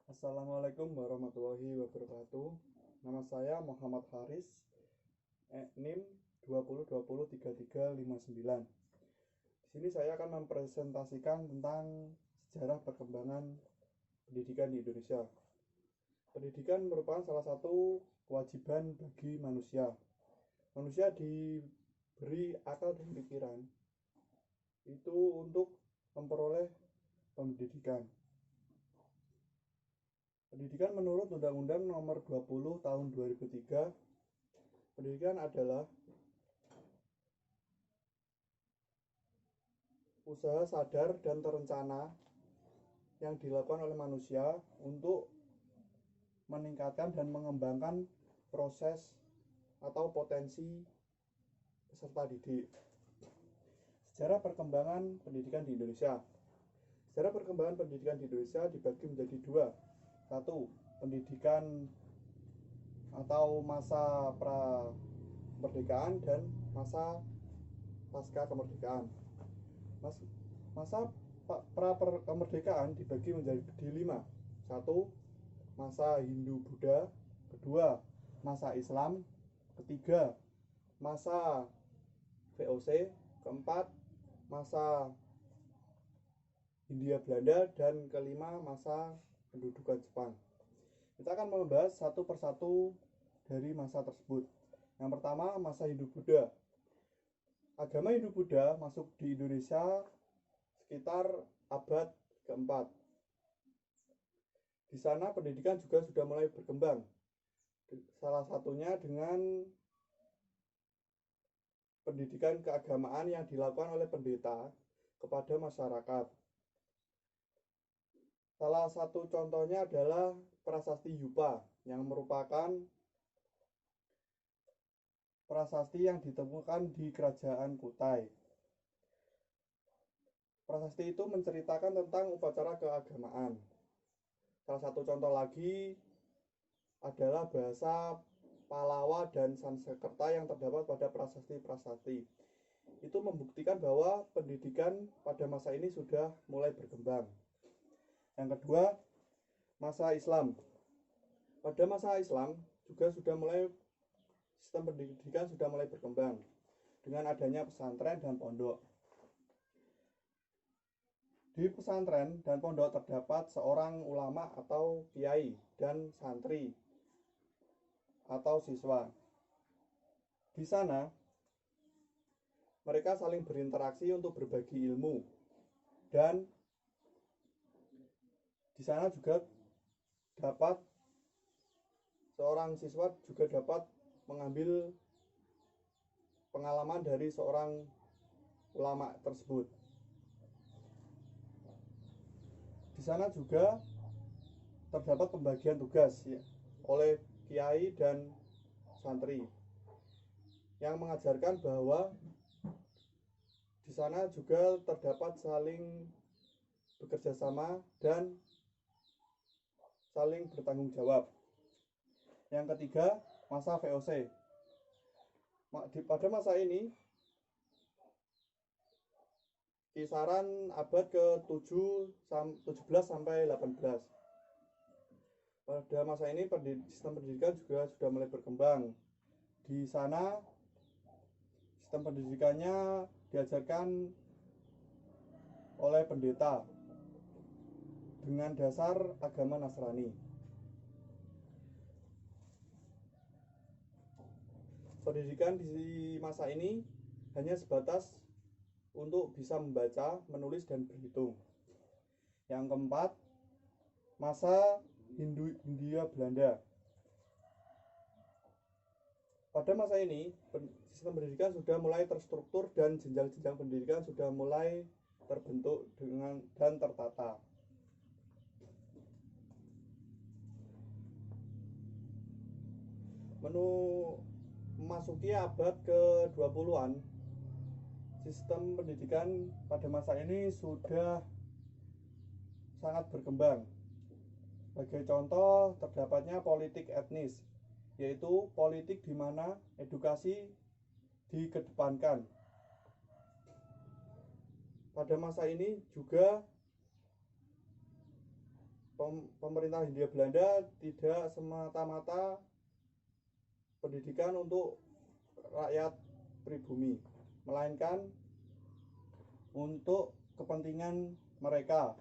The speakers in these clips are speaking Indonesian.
Assalamualaikum warahmatullahi wabarakatuh. Nama saya Muhammad Haris, NIM 20203359. Di sini saya akan mempresentasikan tentang sejarah perkembangan pendidikan di Indonesia. Pendidikan merupakan salah satu kewajiban bagi manusia. Manusia diberi akal dan pikiran itu untuk memperoleh pendidikan. Pendidikan menurut Undang-Undang Nomor 20 Tahun 2003, pendidikan adalah usaha sadar dan terencana yang dilakukan oleh manusia untuk meningkatkan dan mengembangkan proses atau potensi peserta didik. Sejarah perkembangan pendidikan di Indonesia. Sejarah perkembangan pendidikan di Indonesia dibagi menjadi dua. Satu, pendidikan atau masa pra-kemerdekaan dan masa pasca kemerdekaan. Masa pra-kemerdekaan dibagi menjadi 5. Satu, masa Hindu-Buddha. Kedua, masa Islam. Ketiga, masa VOC. Keempat, masa Hindia Belanda. Dan kelima, masa pendudukan Jepang. Kita akan membahas satu persatu dari masa tersebut. Yang pertama, masa Hindu-Buddha. Agama Hindu-Buddha masuk di Indonesia sekitar abad keempat. Di sana pendidikan juga sudah mulai berkembang. Salah satunya dengan pendidikan keagamaan yang dilakukan oleh pendeta kepada masyarakat. Salah satu contohnya adalah prasasti Yupa, yang merupakan prasasti yang ditemukan di Kerajaan Kutai. Prasasti itu menceritakan tentang upacara keagamaan. Salah satu contoh lagi adalah bahasa Palawa dan Sanskerta yang terdapat pada prasasti-prasasti. Itu membuktikan bahwa pendidikan pada masa ini sudah mulai berkembang. Yang kedua, masa Islam. Pada masa Islam juga sistem pendidikan sudah mulai berkembang dengan adanya pesantren dan pondok. Di pesantren dan pondok terdapat seorang ulama atau kiai dan santri atau siswa. Di sana mereka saling berinteraksi untuk berbagi ilmu, dan di sana juga seorang siswa juga dapat mengambil pengalaman dari seorang ulama tersebut. Di sana juga terdapat pembagian tugas oleh kiai dan santri yang mengajarkan bahwa di sana juga terdapat saling bekerja sama dan saling bertanggung jawab. Yang ketiga, masa VOC. Pada masa ini, kisaran abad ke-17 sampai 18. Pada masa ini sistem pendidikan juga sudah mulai berkembang. Di sana sistem pendidikannya diajarkan oleh pendeta dengan dasar agama Nasrani. Pendidikan di masa ini hanya sebatas untuk bisa membaca, menulis, dan berhitung. Yang keempat, masa Hindia Belanda. Pada masa ini, sistem pendidikan sudah mulai terstruktur dan jenjang-jenjang pendidikan sudah mulai terbentuk dan tertata. Memasuki abad ke-20-an, sistem pendidikan pada masa ini sudah sangat berkembang. Sebagai contoh, terdapatnya politik etnis, yaitu politik di mana edukasi dikedepankan. Pada masa ini juga pemerintah Hindia Belanda tidak semata-mata pendidikan untuk rakyat pribumi, melainkan untuk kepentingan mereka.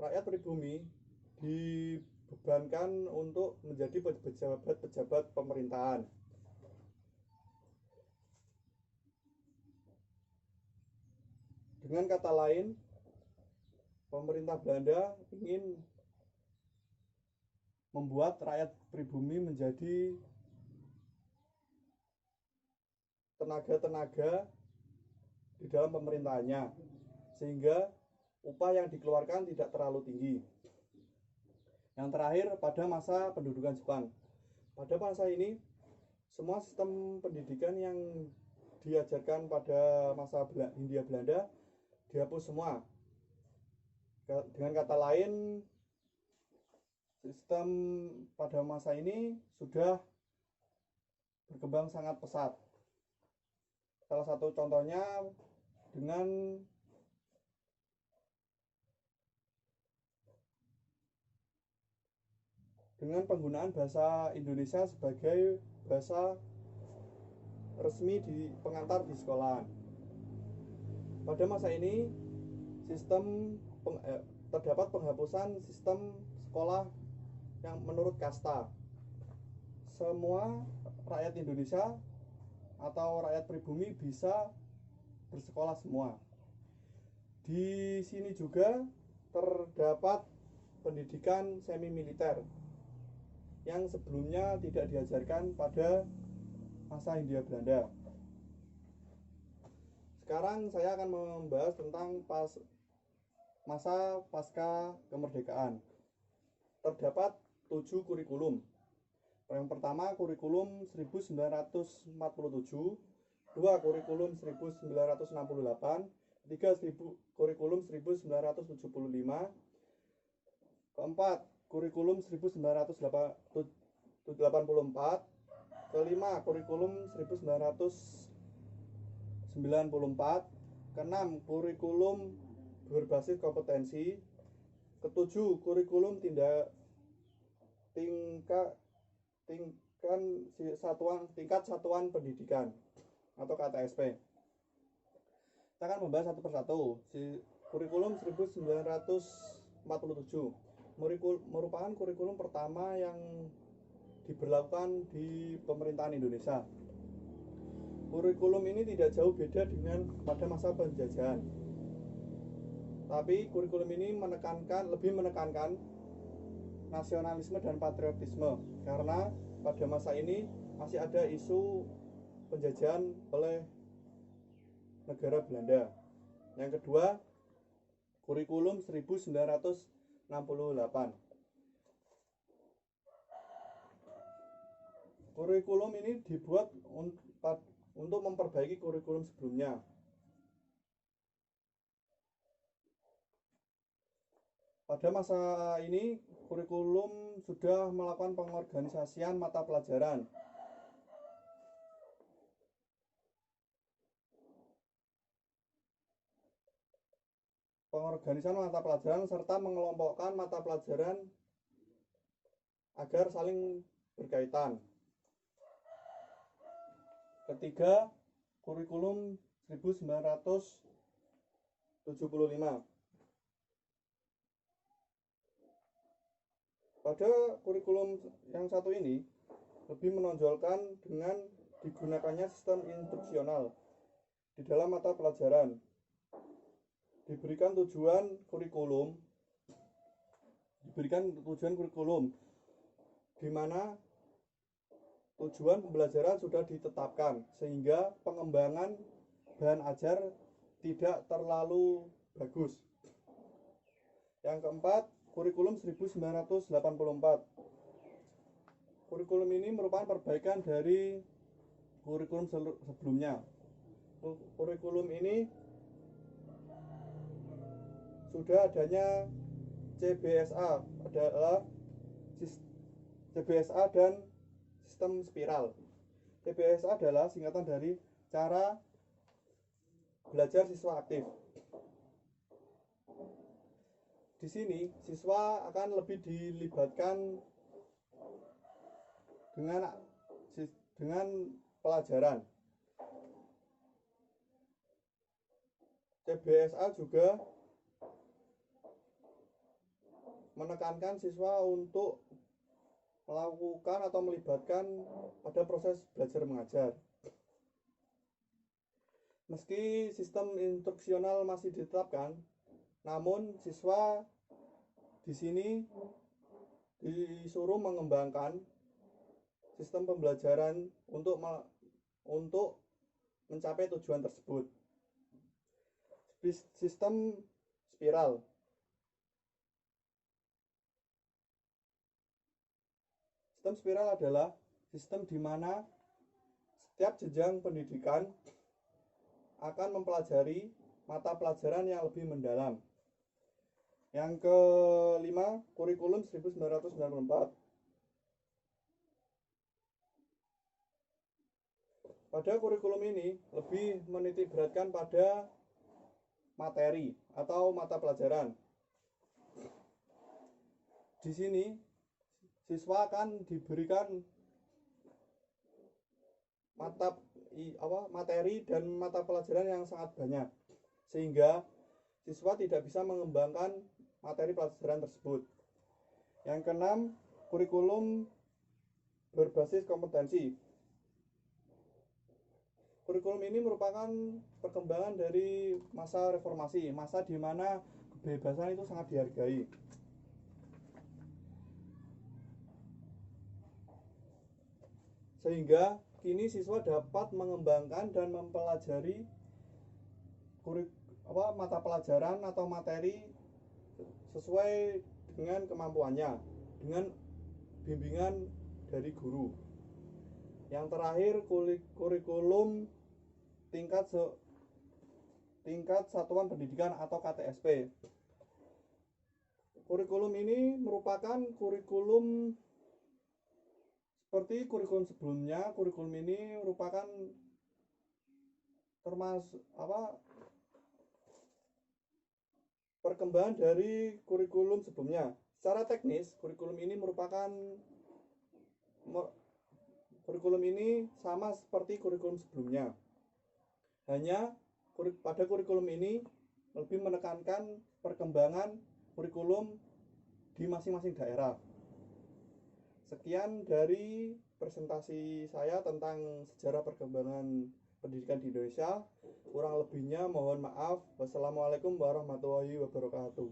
Rakyat pribumi dibebankan untuk menjadi pejabat-pejabat pemerintahan. Dengan kata lain, pemerintah Belanda ingin membuat rakyat pribumi menjadi tenaga-tenaga di dalam pemerintahannya, sehingga upah yang dikeluarkan tidak terlalu tinggi. Yang terakhir, pada masa pendudukan Jepang. Pada masa ini, semua sistem pendidikan yang diajarkan pada masa Hindia Belanda dihapus semua. Dengan kata lain, sistem pada masa ini sudah berkembang sangat pesat. Salah satu contohnya dengan penggunaan bahasa Indonesia sebagai bahasa resmi di pengantar di sekolah. Pada masa ini terdapat penghapusan sistem sekolah yang menurut kasta. Semua rakyat Indonesia atau rakyat pribumi bisa bersekolah semua. Di sini juga terdapat pendidikan semi militer yang sebelumnya tidak diajarkan pada masa Hindia Belanda. Sekarang saya akan membahas tentang masa pasca kemerdekaan. Terdapat 7 kurikulum. Yang pertama kurikulum 1947, 2 kurikulum 1968, 3 kurikulum 1975, keempat kurikulum 1984, kelima kurikulum 1994, keenam kurikulum berbasis kompetensi, ketujuh kurikulum tingkat satuan pendidikan atau KTSP. Kita akan membahas satu persatu. Kurikulum 1947 merupakan kurikulum pertama yang diberlakukan di pemerintahan Indonesia. Kurikulum ini tidak jauh beda dengan pada masa penjajahan. Tapi kurikulum ini lebih menekankan nasionalisme dan patriotisme, karena pada masa ini masih ada isu penjajahan oleh negara Belanda. Yang kedua, kurikulum 1968. Kurikulum ini dibuat untuk memperbaiki kurikulum sebelumnya. Pada masa ini, kurikulum sudah melakukan pengorganisasian mata pelajaran. Pengorganisan mata pelajaran serta mengelompokkan mata pelajaran agar saling berkaitan. Ketiga, kurikulum 1975. Pada kurikulum yang satu ini lebih menonjolkan dengan digunakannya sistem instruksional di dalam mata pelajaran. Diberikan tujuan kurikulum di mana tujuan pembelajaran sudah ditetapkan sehingga pengembangan bahan ajar tidak terlalu bagus. Yang keempat, kurikulum 1984. Kurikulum ini merupakan perbaikan dari kurikulum sebelumnya. Kurikulum ini sudah adanya CBSA dan sistem spiral. CBSA adalah singkatan dari cara belajar siswa aktif. di sini siswa akan lebih dilibatkan dengan pelajaran. CBSA juga menekankan siswa untuk melakukan atau melibatkan pada proses belajar mengajar. Meski sistem instruksional masih ditetapkan, namun siswa di sini disuruh mengembangkan sistem pembelajaran untuk mencapai tujuan tersebut. Sistem spiral. Sistem spiral adalah sistem di mana setiap jenjang pendidikan akan mempelajari mata pelajaran yang lebih mendalam. Yang kelima, kurikulum 1994. Pada kurikulum ini lebih menitik beratkan pada materi atau mata pelajaran. Di sini siswa akan diberikan materi dan mata pelajaran yang sangat banyak, sehingga siswa tidak bisa mengembangkan materi pelajaran tersebut. Yang keenam, kurikulum berbasis kompetensi. Kurikulum ini merupakan perkembangan dari masa reformasi, masa di mana kebebasan itu sangat dihargai. Sehingga kini siswa dapat mengembangkan dan mempelajari mata pelajaran atau materi sesuai dengan kemampuannya, dengan bimbingan dari guru. Yang terakhir, kurikulum tingkat satuan pendidikan atau KTSP. Kurikulum ini merupakan kurikulum seperti kurikulum sebelumnya. Kurikulum ini merupakan perkembangan dari kurikulum sebelumnya. Secara teknis, kurikulum ini sama seperti kurikulum sebelumnya. Hanya pada kurikulum ini lebih menekankan perkembangan kurikulum di masing-masing daerah. Sekian dari presentasi saya tentang sejarah perkembangan pendidikan di Indonesia. Kurang lebihnya mohon maaf. Wassalamualaikum warahmatullahi wabarakatuh.